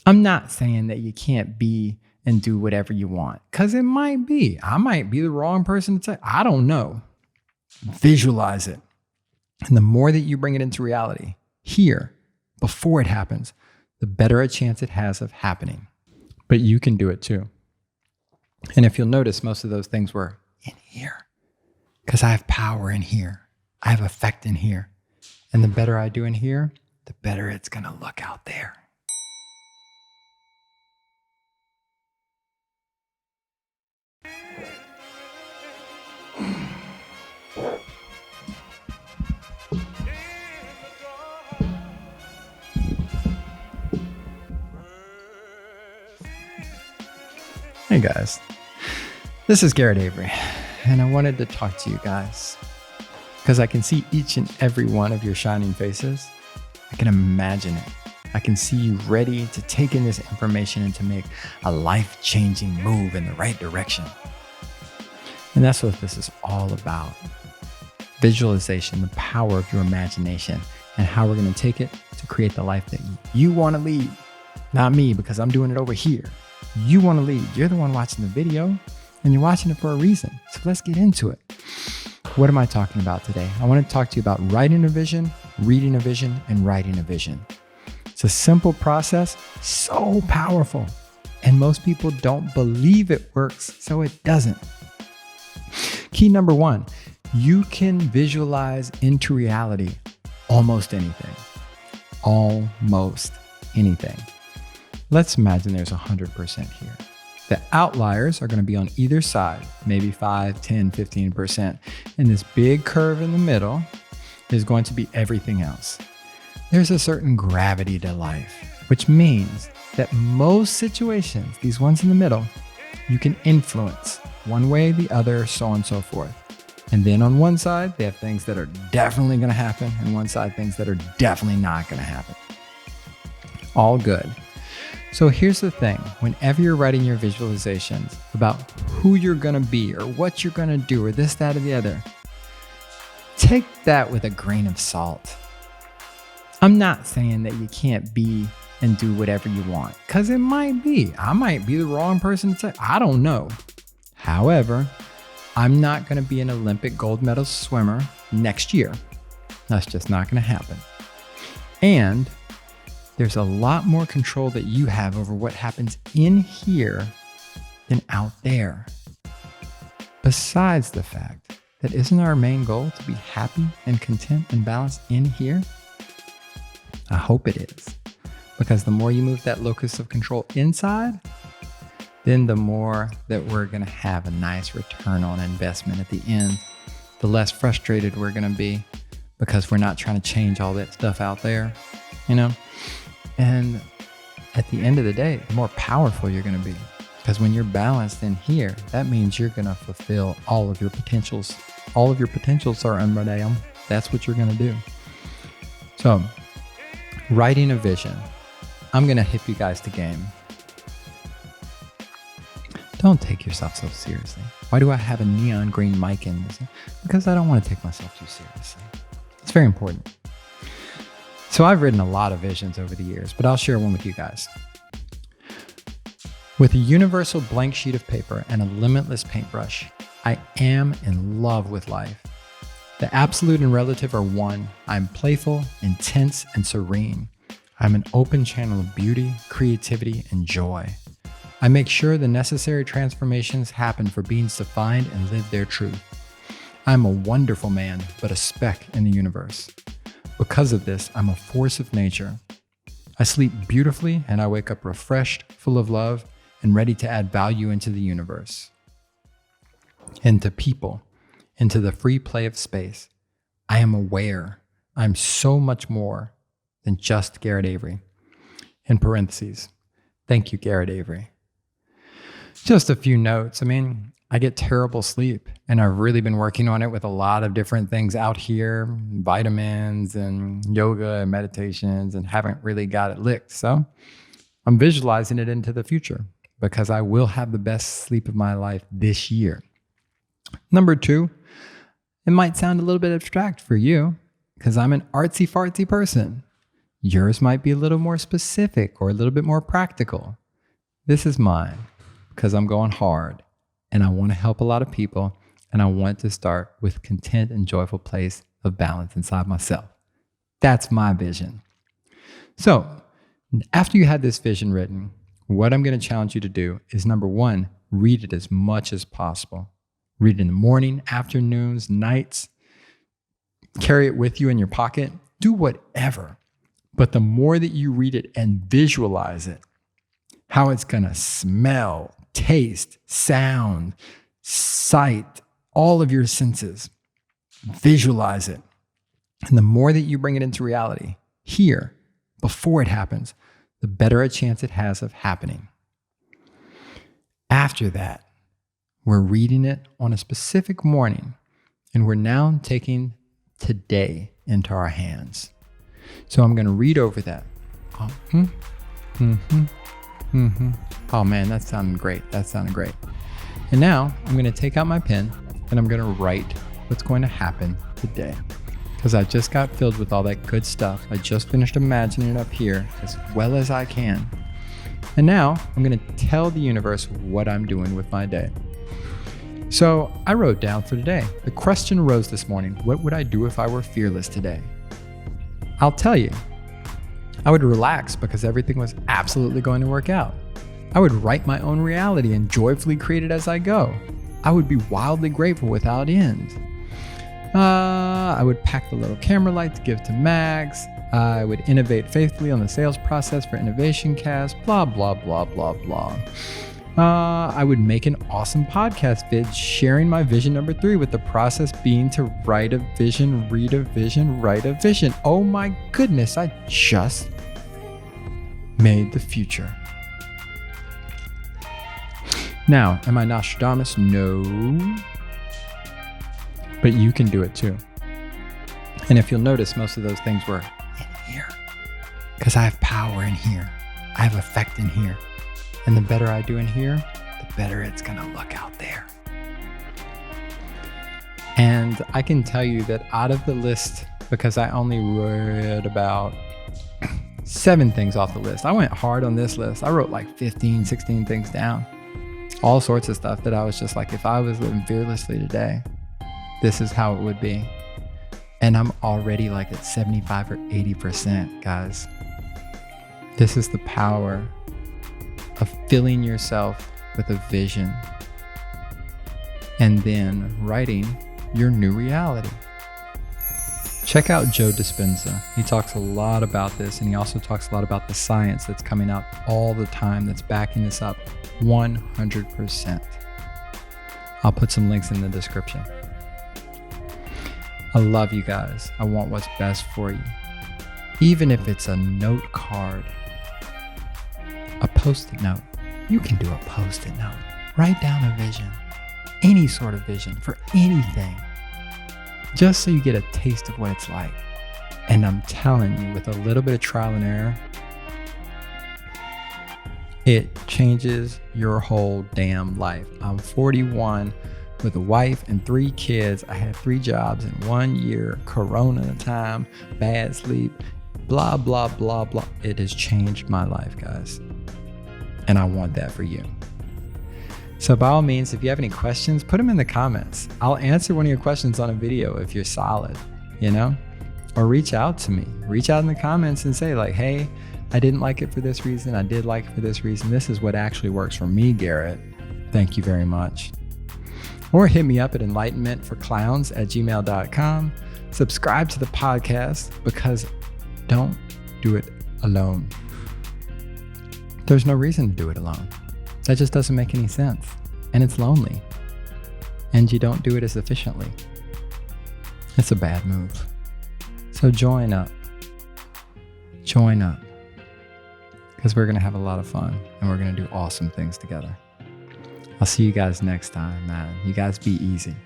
I'm not saying that you can't be and do whatever you want, because it might be. I might be the wrong person to say. I don't know. Visualize it. And the more that you bring it into reality here, before it happens, the better a chance it has of happening. But you can do it too. And if you'll notice, most of those things were in here, because I have power in here. I have effect in here. And the better I do in here, the better it's going to look out there. Hey guys, this is Garrett Avery, and I wanted to talk to you guys because I can see each and every one of your shining faces. I can imagine it. I can see you ready to take in this information and to make a life-changing move in the right direction. And that's what this is all about. Visualization, the power of your imagination, and how we're going to take it to create the life that you want to lead. Not me, because I'm doing it over here. You want to lead. You're the one watching the video, and you're watching it for a reason. So let's get into it. What am I talking about today? I want to talk to you about writing a vision, reading a vision, and writing a vision. It's a simple process, so powerful. And most people don't believe it works, so it doesn't. Key number one, you can visualize into reality almost anything. Almost anything. Let's imagine there's 100% here. The outliers are going to be on either side, maybe 5, 10, 15%. And this big curve in the middle is going to be everything else. There's a certain gravity to life, which means that most situations, these ones in the middle, you can influence one way, the other, so on and so forth. And then on one side, they have things that are definitely going to happen, and one side, things that are definitely not going to happen. All good. So here's the thing, whenever you're writing your visualizations about who you're going to be or what you're going to do or this, that, or the other, take that with a grain of salt. I'm not saying that you can't be and do whatever you want, because it might be. I might be the wrong person to say. I don't know. However, I'm not going to be an Olympic gold medal swimmer next year. That's just not going to happen. And there's a lot more control that you have over what happens in here than out there. Besides the fact that isn't our main goal to be happy and content and balanced in here? I hope it is. Because the more you move that locus of control inside, then the more that we're going to have a nice return on investment at the end. The less frustrated we're going to be because we're not trying to change all that stuff out there, you know? And at the end of the day, the more powerful you're going to be. Because when you're balanced in here, that means you're going to fulfill all of your potentials. All of your potentials are unreal. That's what you're going to do. So, writing a vision. I'm going to hip you guys to game. Don't take yourself so seriously. Why do I have a neon green mic in this? Because I don't want to take myself too seriously. It's very important. So I've written a lot of visions over the years, but I'll share one with you guys. With a universal blank sheet of paper and a limitless paintbrush, I am in love with life. The absolute and relative are one. I'm playful, intense, and serene. I'm an open channel of beauty, creativity, and joy. I make sure the necessary transformations happen for beings to find and live their truth. I'm a wonderful man, but a speck in the universe. Because of this, I'm a force of nature. I sleep beautifully and I wake up refreshed, full of love, and ready to add value into the universe. Into people, into the free play of space. I am aware. I'm so much more than just Garrett Avery. In parentheses, thank you, Garrett Avery. Just a few notes. I get terrible sleep, and I've really been working on it with a lot of different things out here, vitamins and yoga and meditations, and haven't really got it licked. So I'm visualizing it into the future because I will have the best sleep of my life this year. Number 2, it might sound a little bit abstract for you because I'm an artsy fartsy person. Yours might be a little more specific or a little bit more practical. This is mine because I'm going hard and I want to help a lot of people, and I want to start with content and joyful place of balance inside myself. That's my vision. So after you had this vision written, what I'm going to challenge you to do is, number one, read it as much as possible. Read it in the morning, afternoons, nights. Carry it with you in your pocket. Do whatever. But the more that you read it and visualize it, how it's going to smell, taste, sound, sight, all of your senses, visualize it. And the more that you bring it into reality here, before it happens, the better a chance it has of happening. After that, we're reading it on a specific morning, and we're now taking today into our hands. So I'm going to read over that. Oh man, that sounded great. And now I'm going to take out my pen and I'm going to write what's going to happen today. Because I just got filled with all that good stuff. I just finished imagining it up here as well as I can. And now I'm going to tell the universe what I'm doing with my day. So I wrote down for today. The question arose this morning: what would I do if I were fearless today? I'll tell you. I would relax because everything was absolutely going to work out. I would write my own reality and joyfully create it as I go. I would be wildly grateful without end. I would pack the little camera light to give to Max. I would innovate faithfully on the sales process for Innovation Cast, blah, blah, blah, blah, blah. I would make an awesome podcast vid sharing my vision number 3, with the process being to write a vision, read a vision, write a vision. Oh my goodness, I just made the future. Now, am I Nostradamus? No. But you can do it too. And if you'll notice, most of those things were in here. Because I have power in here. I have effect in here. And the better I do in here, the better it's going to look out there. And I can tell you that out of the list, because I only read about 7 things off the list. I went hard on this list. I wrote like 15, 16 things down. All sorts of stuff that I was just like, if I was living fearlessly today, this is how it would be. And I'm already like at 75 or 80%, guys. This is the power of filling yourself with a vision and then writing your new reality. Check out Joe Dispenza. He talks a lot about this, and he also talks a lot about the science that's coming out all the time that's backing this up 100%. I'll put some links in the description. I love you guys. I want what's best for you. Even if it's a note card, a post-it note. You can do a post-it note. Write down a vision. Any sort of vision for anything. Just so you get a taste of what it's like. And I'm telling you, with a little bit of trial and error, it changes your whole damn life. I'm 41 with a wife and 3 kids. I had 3 jobs in 1 year, Corona time, bad sleep, blah, blah, blah, blah. It has changed my life, guys. And I want that for you. So by all means, if you have any questions, put them in the comments. I'll answer one of your questions on a video if you're solid, or reach out to me. Reach out in the comments and say like, hey, I didn't like it for this reason. I did like it for this reason. This is what actually works for me, Garrett. Thank you very much. Or hit me up at enlightenmentforclowns@gmail.com. Subscribe to the podcast, because don't do it alone. There's no reason to do it alone. That just doesn't make any sense. And it's lonely. And you don't do it as efficiently. It's a bad move. So join up. Join up. Because we're going to have a lot of fun. And we're going to do awesome things together. I'll see you guys next time, man. You guys be easy.